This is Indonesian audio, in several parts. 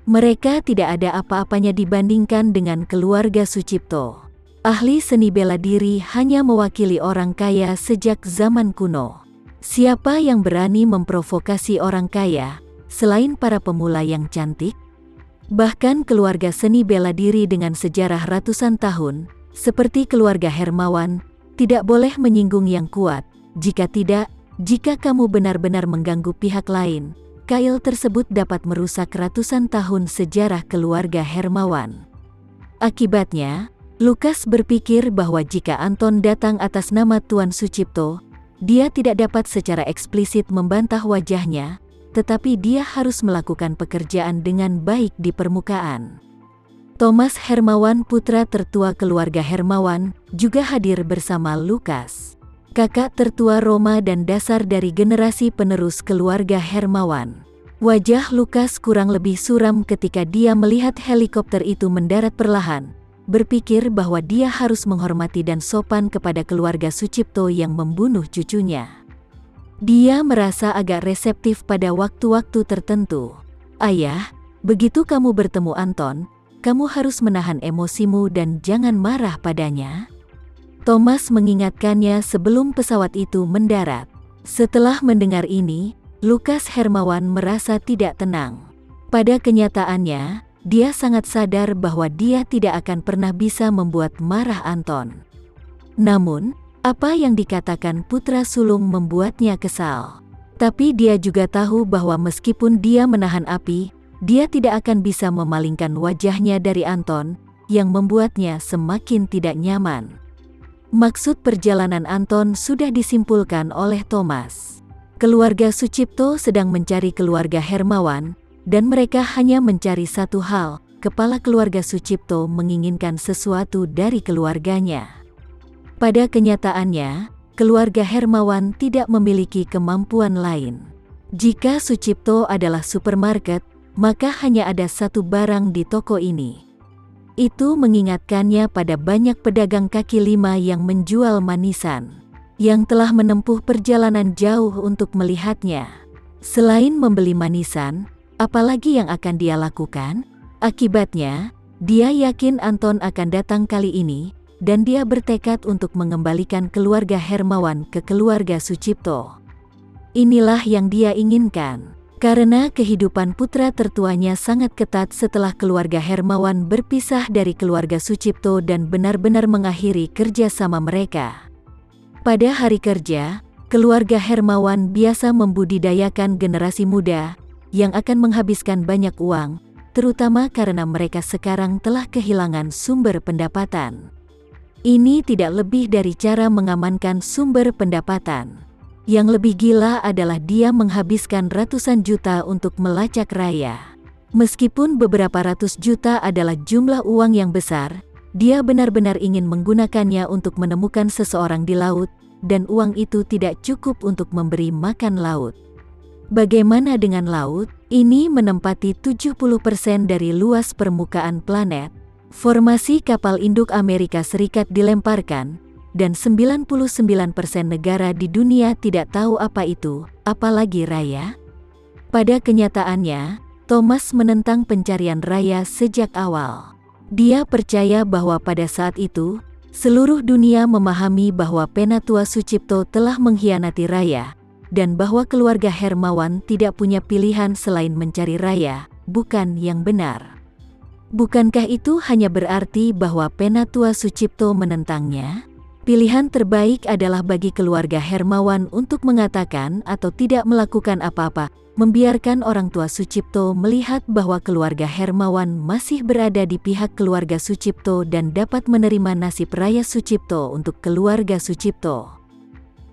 Mereka tidak ada apa-apanya dibandingkan dengan keluarga Sucipto. Ahli seni bela diri hanya mewakili orang kaya sejak zaman kuno. Siapa yang berani memprovokasi orang kaya, selain para pemula yang cantik? Bahkan keluarga seni bela diri dengan sejarah ratusan tahun, seperti keluarga Hermawan, tidak boleh menyinggung yang kuat. Jika tidak, jika kamu benar-benar mengganggu pihak lain, kail tersebut dapat merusak ratusan tahun sejarah keluarga Hermawan. Akibatnya, Lukas berpikir bahwa jika Anton datang atas nama Tuan Sucipto, dia tidak dapat secara eksplisit membantah wajahnya, tetapi dia harus melakukan pekerjaan dengan baik di permukaan. Thomas Hermawan, putra tertua keluarga Hermawan, juga hadir bersama Lukas, kakak tertua Roma dan dasar dari generasi penerus keluarga Hermawan. Wajah Lukas kurang lebih suram ketika dia melihat helikopter itu mendarat perlahan, berpikir bahwa dia harus menghormati dan sopan kepada keluarga Sucipto yang membunuh cucunya. Dia merasa agak reseptif pada waktu-waktu tertentu. Ayah, begitu kamu bertemu Anton, kamu harus menahan emosimu dan jangan marah padanya. Thomas mengingatkannya sebelum pesawat itu mendarat. Setelah mendengar ini, Lukas Hermawan merasa tidak tenang. Pada kenyataannya, dia sangat sadar bahwa dia tidak akan pernah bisa membuat marah Anton. Namun, apa yang dikatakan putra sulung membuatnya kesal. Tapi dia juga tahu bahwa meskipun dia menahan api, dia tidak akan bisa memalingkan wajahnya dari Anton, yang membuatnya semakin tidak nyaman. Maksud perjalanan Anton sudah disimpulkan oleh Thomas. Keluarga Sucipto sedang mencari keluarga Hermawan, dan mereka hanya mencari satu hal, kepala keluarga Sucipto menginginkan sesuatu dari keluarganya. Pada kenyataannya, keluarga Hermawan tidak memiliki kemampuan lain. Jika Sucipto adalah supermarket, maka hanya ada satu barang di toko ini. Itu mengingatkannya pada banyak pedagang kaki lima yang menjual manisan, yang telah menempuh perjalanan jauh untuk melihatnya. Selain membeli manisan, apalagi yang akan dia lakukan? Akibatnya, dia yakin Anton akan datang kali ini, dan dia bertekad untuk mengembalikan keluarga Hermawan ke keluarga Sucipto. Inilah yang dia inginkan, karena kehidupan putra tertuanya sangat ketat setelah keluarga Hermawan berpisah dari keluarga Sucipto dan benar-benar mengakhiri kerjasama mereka. Pada hari kerja, keluarga Hermawan biasa membudidayakan generasi muda, yang akan menghabiskan banyak uang, terutama karena mereka sekarang telah kehilangan sumber pendapatan. Ini tidak lebih dari cara mengamankan sumber pendapatan. Yang lebih gila adalah dia menghabiskan ratusan juta untuk melacak raya. Meskipun beberapa ratus juta adalah jumlah uang yang besar, dia benar-benar ingin menggunakannya untuk menemukan seseorang di laut, dan uang itu tidak cukup untuk memberi makan laut. Bagaimana dengan laut? Ini menempati 70% dari luas permukaan planet. Formasi kapal induk Amerika Serikat dilemparkan, dan 99% negara di dunia tidak tahu apa itu, apalagi raya. Pada kenyataannya, Thomas menentang pencarian raya sejak awal. Dia percaya bahwa pada saat itu, seluruh dunia memahami bahwa Penatua Sucipto telah mengkhianati raya, dan bahwa keluarga Hermawan tidak punya pilihan selain mencari raya, bukan yang benar. Bukankah itu hanya berarti bahwa Penatua Sucipto menentangnya? Pilihan terbaik adalah bagi keluarga Hermawan untuk mengatakan atau tidak melakukan apa-apa, membiarkan orang tua Sucipto melihat bahwa keluarga Hermawan masih berada di pihak keluarga Sucipto dan dapat menerima nasib raya Sucipto untuk keluarga Sucipto.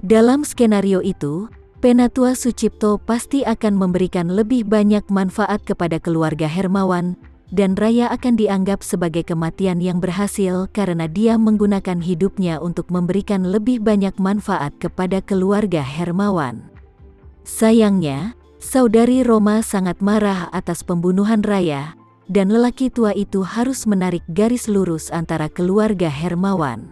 Dalam skenario itu, Penatua Sucipto pasti akan memberikan lebih banyak manfaat kepada keluarga Hermawan, dan raya akan dianggap sebagai kematian yang berhasil karena dia menggunakan hidupnya untuk memberikan lebih banyak manfaat kepada keluarga Hermawan. Sayangnya, saudari Roma sangat marah atas pembunuhan raya, dan lelaki tua itu harus menarik garis lurus antara keluarga Hermawan.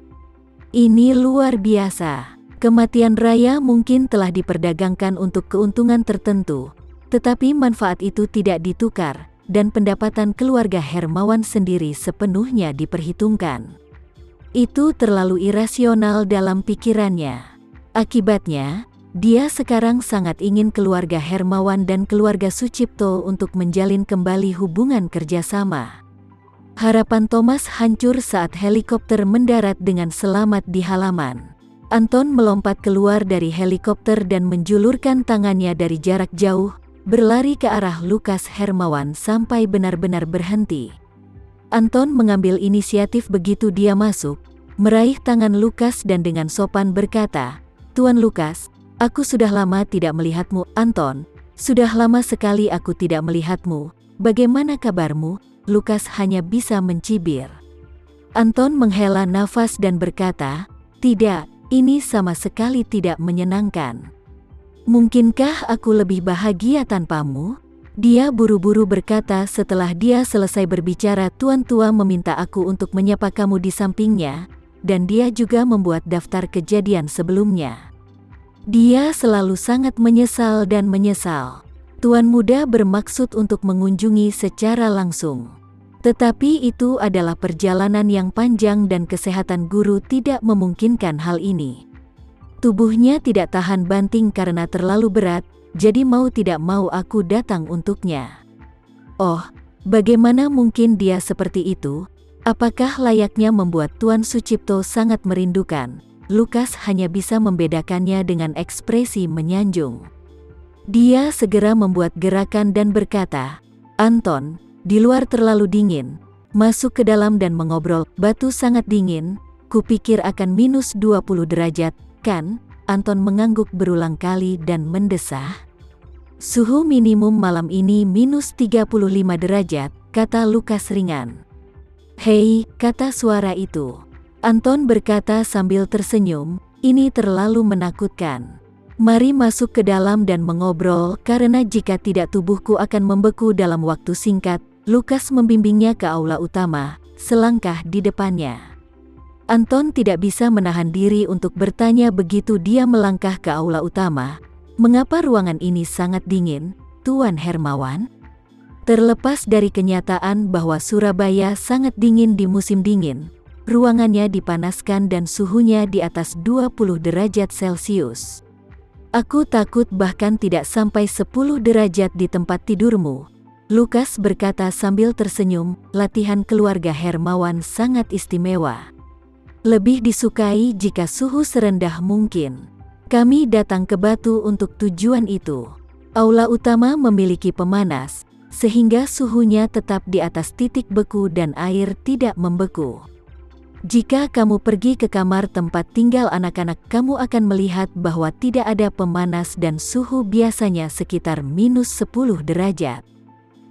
Ini luar biasa. Kematian raya mungkin telah diperdagangkan untuk keuntungan tertentu, tetapi manfaat itu tidak ditukar, dan pendapatan keluarga Hermawan sendiri sepenuhnya diperhitungkan. Itu terlalu irasional dalam pikirannya. Akibatnya, dia sekarang sangat ingin keluarga Hermawan dan keluarga Sucipto untuk menjalin kembali hubungan kerjasama. Harapan Thomas hancur saat helikopter mendarat dengan selamat di halaman. Anton melompat keluar dari helikopter dan menjulurkan tangannya dari jarak jauh, berlari ke arah Lukas Hermawan sampai benar-benar berhenti. Anton mengambil inisiatif begitu dia masuk, meraih tangan Lukas dan dengan sopan berkata, "Tuan Lukas, aku sudah lama tidak melihatmu." "Anton, sudah lama sekali aku tidak melihatmu. Bagaimana kabarmu?" Lukas hanya bisa mencibir. Anton menghela nafas dan berkata, "Tidak, ini sama sekali tidak menyenangkan. Mungkinkah aku lebih bahagia tanpamu?" Dia buru-buru berkata setelah dia selesai berbicara. "Tuan tua meminta aku untuk menyapa kamu di sampingnya, dan dia juga membuat daftar kejadian sebelumnya. Dia selalu sangat menyesal dan menyesal. Tuan muda bermaksud untuk mengunjungi secara langsung. Tetapi itu adalah perjalanan yang panjang dan kesehatan guru tidak memungkinkan hal ini. Tubuhnya tidak tahan banting karena terlalu berat, jadi mau tidak mau aku datang untuknya." "Oh, bagaimana mungkin dia seperti itu? Apakah layaknya membuat Tuan Sucipto sangat merindukan?" Lukas hanya bisa membedakannya dengan ekspresi menyanjung. Dia segera membuat gerakan dan berkata, "Anton, di luar terlalu dingin. Masuk ke dalam dan mengobrol." "Batu sangat dingin, kupikir akan minus 20 derajat, kan?" Anton mengangguk berulang kali dan mendesah. "Suhu minimum malam ini minus 35 derajat, kata Lukas ringan. "Hei," kata suara itu. Anton berkata sambil tersenyum, "Ini terlalu menakutkan. Mari masuk ke dalam dan mengobrol karena jika tidak tubuhku akan membeku dalam waktu singkat." Lukas membimbingnya ke aula utama, selangkah di depannya. Anton tidak bisa menahan diri untuk bertanya begitu dia melangkah ke aula utama, "Mengapa ruangan ini sangat dingin, Tuan Hermawan?" Terlepas dari kenyataan bahwa Surabaya sangat dingin di musim dingin, ruangannya dipanaskan dan suhunya di atas 20 derajat Celcius. "Aku takut bahkan tidak sampai 10 derajat di tempat tidurmu," Lukas berkata sambil tersenyum. Latihan keluarga Hermawan sangat istimewa. Lebih disukai jika suhu serendah mungkin. Kami datang ke Batu untuk tujuan itu. Aula utama memiliki pemanas, sehingga suhunya tetap di atas titik beku dan air tidak membeku. Jika kamu pergi ke kamar tempat tinggal anak-anak, kamu akan melihat bahwa tidak ada pemanas dan suhu biasanya sekitar minus 10 derajat.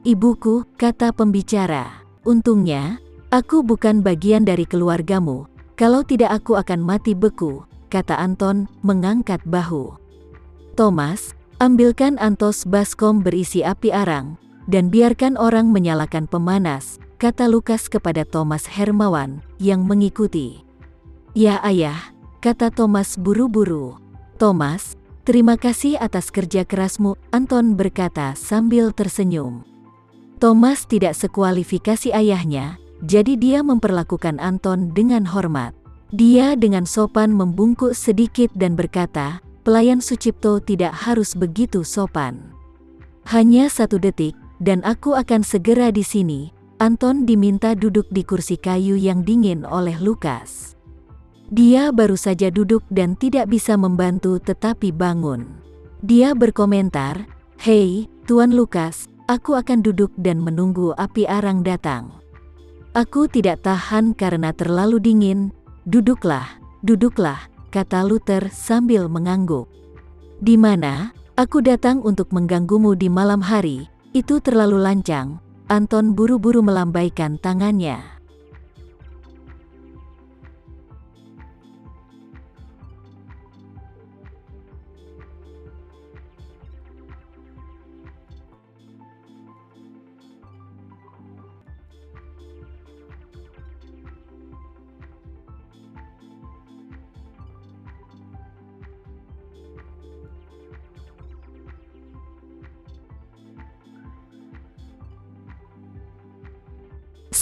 "Ibuku," kata pembicara, "untungnya, aku bukan bagian dari keluargamu. Kalau tidak aku akan mati beku," kata Anton, mengangkat bahu. "Thomas, ambilkan antos baskom berisi api arang, dan biarkan orang menyalakan pemanas," kata Lukas kepada Thomas Hermawan, yang mengikuti. "Ya ayah," kata Thomas buru-buru. "Thomas, terima kasih atas kerja kerasmu," Anton berkata sambil tersenyum. Thomas tidak sekualifikasi ayahnya, jadi dia memperlakukan Anton dengan hormat. Dia dengan sopan membungkuk sedikit dan berkata, "Pelayan Sucipto tidak harus begitu sopan. Hanya 1 detik, dan aku akan segera di sini." Anton diminta duduk di kursi kayu yang dingin oleh Lukas. Dia baru saja duduk dan tidak bisa membantu tetapi bangun. Dia berkomentar, "Hei, Tuan Lukas, aku akan duduk dan menunggu api arang datang." "Aku tidak tahan karena terlalu dingin." "Duduklah, duduklah," kata Luther sambil mengangguk. "Di mana? Aku datang untuk mengganggumu di malam hari, itu terlalu lancang." Anton buru-buru melambaikan tangannya.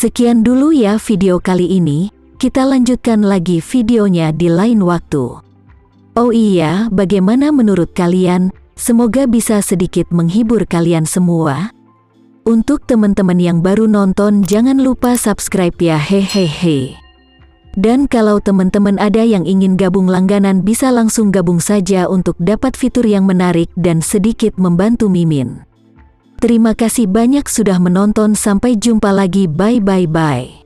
Sekian dulu ya video kali ini, kita lanjutkan lagi videonya di lain waktu. Oh iya, bagaimana menurut kalian? Semoga bisa sedikit menghibur kalian semua. Untuk teman-teman yang baru nonton, jangan lupa subscribe ya, hehehe. Dan kalau teman-teman ada yang ingin gabung langganan, bisa langsung gabung saja untuk dapat fitur yang menarik dan sedikit membantu Mimin. Terima kasih banyak sudah menonton, sampai jumpa lagi, bye.